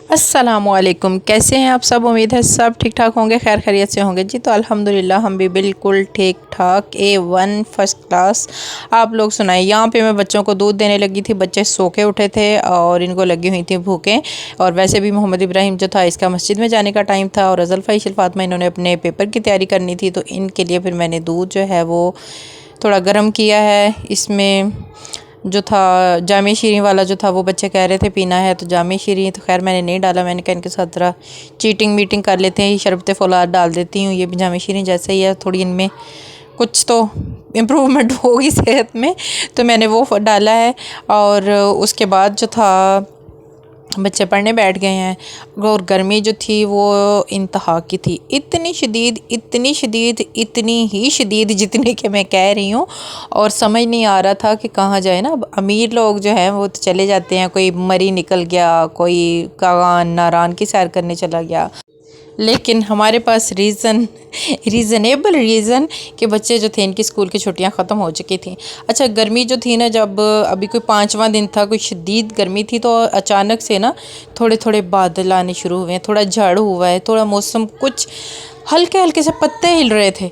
अस्सलामुअलैकुम। कैसे हैं आप सब? उम्मीद है सब ठीक ठाक होंगे, खैर खैरियत से होंगे जी। तो अल्हम्दुलिल्लाह हम भी बिल्कुल ठीक ठाक, A1 फर्स्ट क्लास। आप लोग सुनाए। यहाँ पे मैं बच्चों को दूध देने लगी थी। बच्चे सो के उठे थे और इनको लगी हुई थी भूखें। और वैसे भी मोहम्मद इब्राहिम जो था, इसका मस्जिद में जाने का टाइम था और अज़ल फ़ाइशल फ़ातिमा इन्होंने अपने पेपर की तैयारी करनी थी। तो इनके लिए फिर मैंने दूध जो है वो थोड़ा गर्म किया है। इसमें जो था जामे शीरी वाला जो था, वो बच्चे कह रहे थे पीना है, तो जामे शीरी तो खैर मैंने नहीं डाला। मैंने कहा इनके साथ ज़रा चीटिंग मीटिंग कर लेते हैं, शरबत फ़ौलाद डाल देती हूँ। ये भी जामे शीरी जैसे ही है, थोड़ी इनमें कुछ तो इम्प्रूवमेंट होगी सेहत में, तो मैंने वो डाला है। और उसके बाद जो था बच्चे पढ़ने बैठ गए हैं। और गर्मी जो थी वो इंतहा की थी, इतनी शदीद, इतनी शदीद, इतनी ही शदीद जितनी कि मैं कह रही हूँ। और समझ नहीं आ रहा था कि कहाँ जाए ना। अब अमीर लोग जो हैं वो तो चले जाते हैं, कोई मरी निकल गया, कोई कागान नारान की सैर करने चला गया। लेकिन हमारे पास रीज़नेबल रीज़न कि बच्चे जो थे इनकी स्कूल की छुट्टियां ख़त्म हो चुकी थी। अच्छा, गर्मी जो थी ना, जब अभी कोई 5वां दिन था, कोई शदीद गर्मी थी, तो अचानक से ना थोड़े थोड़े बादल आने शुरू हुए हैं, थोड़ा झाड़ हुआ है, थोड़ा मौसम कुछ हल्के हल्के से पत्ते हिल रहे थे।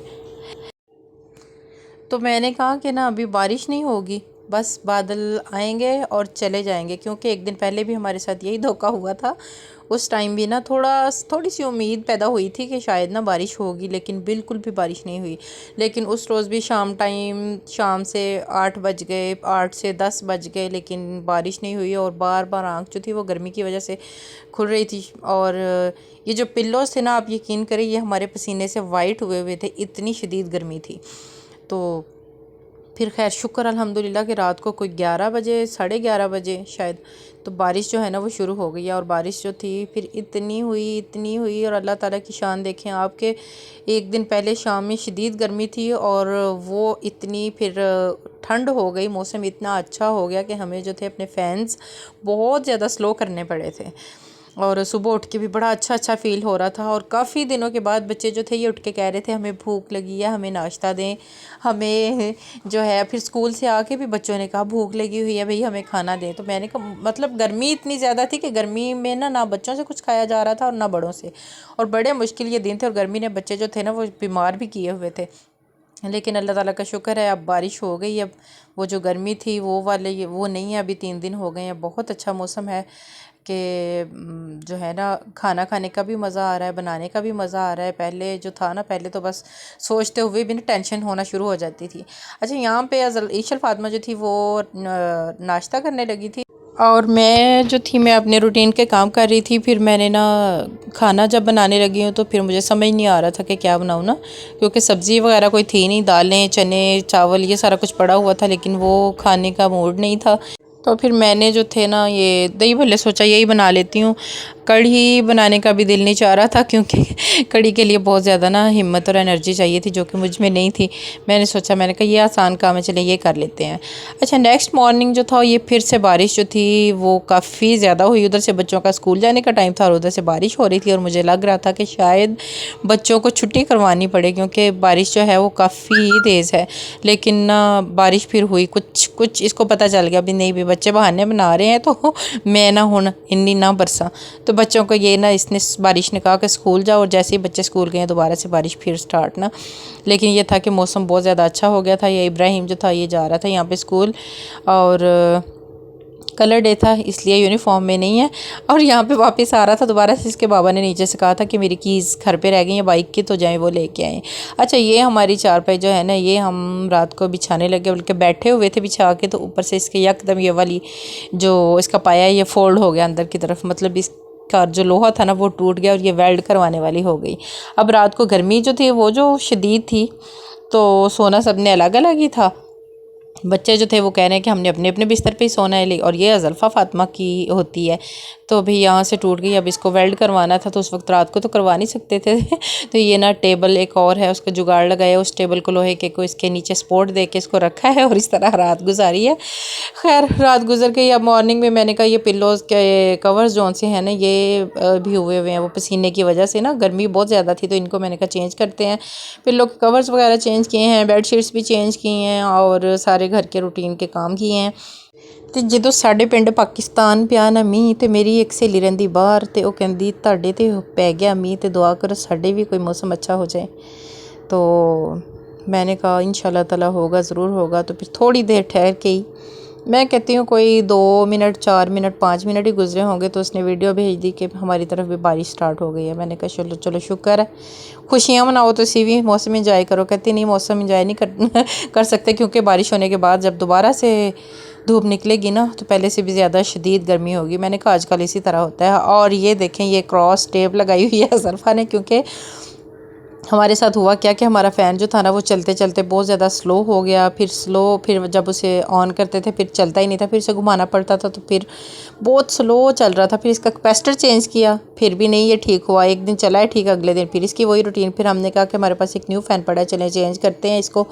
तो मैंने कहा कि ना अभी बारिश नहीं होगी, बस बादल आएंगे और चले जाएंगे। क्योंकि एक दिन पहले भी हमारे साथ यही धोखा हुआ था। उस टाइम भी ना थोड़ी सी उम्मीद पैदा हुई थी कि शायद ना बारिश होगी, लेकिन बिल्कुल भी बारिश नहीं हुई। लेकिन उस रोज़ भी शाम से 8 बज गए, 8 से 10 बज गए, लेकिन बारिश नहीं हुई। और बार बार आँख जो थी वो गर्मी की वजह से खुल रही थी। और ये जो पिल्लोज़ थे ना, आप यकीन करें, ये हमारे पसीने से वाइट हुए हुए थे, इतनी शदीद गर्मी थी। तो फिर खैर शुक्र अल्हम्दुलिल्लाह कि रात को कोई 11 बजे, 11:30 बजे शायद, तो बारिश जो है ना वो शुरू हो गई है। और बारिश जो थी फिर इतनी हुई। और अल्लाह ताला की शान देखें आपके, एक दिन पहले शाम में शदीद गर्मी थी और वो इतनी फिर ठंड हो गई, मौसम इतना अच्छा हो गया कि हमें जो थे अपने फ़ैन्स बहुत ज़्यादा स्लो करने पड़े थे। और सुबह उठ के भी बड़ा अच्छा फ़ील हो रहा था। और काफ़ी दिनों के बाद बच्चे जो थे ये उठ के कह रहे थे हमें भूख लगी है, हमें नाश्ता दें, हमें जो है। फिर स्कूल से आके भी बच्चों ने कहा भूख लगी हुई है भाई, हमें खाना दें। तो मैंने कहा, मतलब गर्मी इतनी ज़्यादा थी कि गर्मी में ना बच्चों से कुछ खाया जा रहा था और ना बड़ों से। और बड़े मुश्किल ये दिन थे, और गर्मी ने बच्चे जो थे ना वो बीमार भी किए हुए थे। लेकिन अल्लाह ताला का शुक्र है, अब बारिश हो गई। अब वो जो गर्मी थी वो नहीं है। अभी 3 दिन हो गए हैं, बहुत अच्छा मौसम है कि जो है ना खाना खाने का भी मज़ा आ रहा है, बनाने का भी मज़ा आ रहा है। पहले जो था ना, पहले तो बस सोचते हुए भी ना टेंशन होना शुरू हो जाती थी। अच्छा, यहाँ पे ईशल फातिमा जो थी वो नाश्ता करने लगी थी और मैं जो थी मैं अपने रूटीन के काम कर रही थी। फिर मैंने ना खाना जब बनाने लगी हूँ तो फिर मुझे समझ नहीं आ रहा था कि क्या बनाऊँ ना, क्योंकि सब्ज़ी वगैरह कोई थी नहीं, दालें चने चावल ये सारा कुछ पड़ा हुआ था, लेकिन वो खाने का मूड नहीं था। तो फिर मैंने जो थे ना ये दही भल्ले सोचा यही बना लेती हूँ। कढ़ी बनाने का भी दिल नहीं चाह रहा था, क्योंकि कढ़ी के लिए बहुत ज़्यादा ना हिम्मत और एनर्जी चाहिए थी, जो कि मुझ में नहीं थी। मैंने कहा ये आसान काम है, चले ये कर लेते हैं। अच्छा, नेक्स्ट मॉर्निंग जो था ये फिर से बारिश जो थी वो काफ़ी ज़्यादा हुई। उधर से बच्चों का स्कूल जाने का टाइम था और उधर से बारिश हो रही थी, और मुझे लग रहा था कि शायद बच्चों को छुट्टी करवानी पड़े, क्योंकि बारिश जो है वो काफ़ी तेज़ है। लेकिन ना बारिश फिर हुई, कुछ इसको पता चल गया भी नहीं, भी बच्चे बहाने बना रहे हैं, तो मैं ना हुन इन्नी ना बरसा। तो बच्चों को ये ना इसने बारिश ने कहा कि स्कूल जाओ, और जैसे ही बच्चे स्कूल गए दोबारा से बारिश फिर स्टार्ट ना। लेकिन ये था कि मौसम बहुत ज़्यादा अच्छा हो गया था। ये इब्राहिम जो था ये जा रहा था यहाँ पे स्कूल, और कलर डे था इसलिए यूनिफॉर्म में नहीं है। और यहाँ पे वापस आ रहा था दोबारा से, इसके बाबा ने नीचे से कहा था कि मेरी कीज़ घर पे रह गई हैं बाइक की, तो जाएं वो लेके आएँ। अच्छा, ये हमारी चारपाई जो है ना, ये हम रात को बिछाने लगे, बल्कि बैठे हुए थे बिछा के, तो ऊपर से इसके यकदम ये वाली जो इसका पाया है ये फोल्ड हो गया अंदर की तरफ, मतलब इस का जो लोहा था ना वो टूट गया और ये वेल्ड करवाने वाली हो गई। अब रात को गर्मी जो थी वो जो शदीद थी, तो सोना सब ने अलग अलग ही था। बच्चे जो थे वो कह रहे हैं कि हमने अपने अपने बिस्तर पे ही सोना है, और ये अज़ल्फ़ा फ़ातिमा की होती है। तो अभी यहाँ से टूट गई, अब इसको वेल्ड करवाना था, तो उस वक्त रात को तो करवा नहीं सकते थे। तो ये ना टेबल एक और है, उसका जुगाड़ लगाया, उस टेबल को लोहे के को इसके नीचे सपोर्ट दे के इसको रखा है, और इस तरह रात गुजारी है। खैर रात गुजर गई। अब मॉर्निंग में मैंने कहा ये पिल्लोज़ के कवर्स जो से हैं ना ये भी हुए हुए हैं, वो पसीने की वजह से ना गर्मी बहुत ज़्यादा थी, तो इनको मैंने कहा चेंज करते हैं। पिल्लो के कवर्स वगैरह चेंज किए हैं, बेड शीट्स भी चेंज की हैं, और सारे घर के रूटीन के काम किए हैं। ਤੇ ਜਦੋਂ ਸਾਡੇ ਪਿੰਡ ਪਾਕਿਸਤਾਨ ਪਿਆ ਨਾ ਮੀਂਹ ਤੇ ਮੇਰੀ ਇੱਕ ਸਹੇਲੀ ਰਹਿੰਦੀ ਬਾਹਰ ਤੇ ਉਹ ਕਹਿੰਦੀ ਤੁਹਾਡੇ ਤੇ ਪੈ ਗਿਆ ਮੀਂਹ ਤੇ दुआ करो ਸਾਡੇ भी कोई मौसम अच्छा हो जाए। तो मैंने कहा इंशाल्लाह ताला होगा, ज़रूर होगा। तो फिर थोड़ी देर ठहर के ही, मैं कहती हूँ कोई 2 मिनट 4 मिनट 5 मिनट ही गुजरे होंगे तो उसने वीडियो भेज दी कि हमारी तरफ भी बारिश स्टार्ट हो गई है। मैंने कहा चलो चलो शुक्र है, खुशियाँ मनाओ तो इसी भी मौसम इंजॉय करो। कहती नहीं मौसम इंजॉय नहीं कर सकते क्योंकि बारिश होने के बाद जब दोबारा से धूप निकलेगी ना तो पहले से भी ज़्यादा शदीद गर्मी होगी। मैंने कहा आजकल इसी तरह होता है। और ये देखें ये क्रॉस टेप लगाई हुई है सरफा ने, क्योंकि हमारे साथ हुआ क्या कि हमारा फ़ैन जो था ना वो चलते चलते बहुत ज़्यादा स्लो हो गया। फिर जब उसे ऑन करते थे फिर चलता ही नहीं था, फिर उसे घुमाना पड़ता था तो फिर बहुत स्लो चल रहा था। फिर इसका कैपेसिटर चेंज किया, फिर भी नहीं ये ठीक हुआ। एक दिन चला है ठीक, अगले दिन फिर इसकी वही रूटीन। फिर हमने कहा कि हमारे पास एक न्यू फ़ैन पड़ा है, चलें चेंज करते हैं इसको,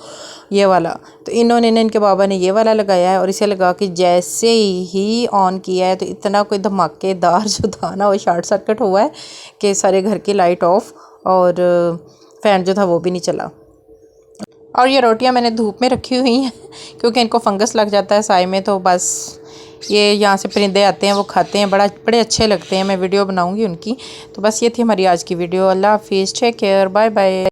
ये वाला। तो इनके बाबा ने ये वाला लगाया है और इसे लगा के जैसे ही ऑन किया है तो इतना कोई धमाकेदार जो था ना वो शॉर्ट सर्किट हुआ है कि सारे घर की लाइट ऑफ और फ़ैन जो था वो भी नहीं चला। और ये रोटियां मैंने धूप में रखी हुई हैं क्योंकि इनको फंगस लग जाता है साए में। तो बस ये यहाँ से परिंदे आते हैं वो खाते हैं, बड़े अच्छे लगते हैं। मैं वीडियो बनाऊंगी उनकी। तो बस ये थी हमारी आज की वीडियो। अल्लाह हाफिज़, टेक केयर, बाय बाय।